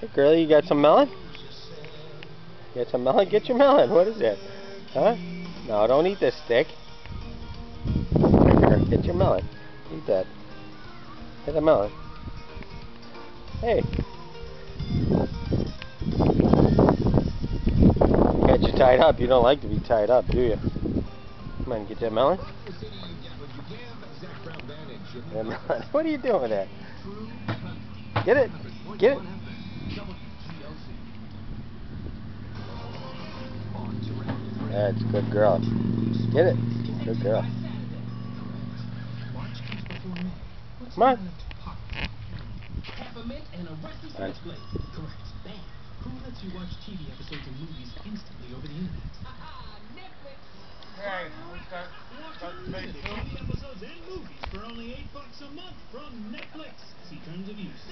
Hey girlie, you got some melon? You got some melon? Get your melon. What is that? Huh? No, don't eat this stick. Here, get your melon. Eat that. Get the melon. Hey. Got you tied up. You don't like to be tied up, do you? Come on, get that melon. That melon. What are you doing with that? Get it. Get it. That's a good girl. Get it. Good girl. Come on. Half a mint and a rusty switchblade. Correct. Bam. Who lets you watch TV episodes and movies instantly over the internet? Netflix. Hey, what's that? TV episodes and movies for only $8 a month from Netflix. See terms of use.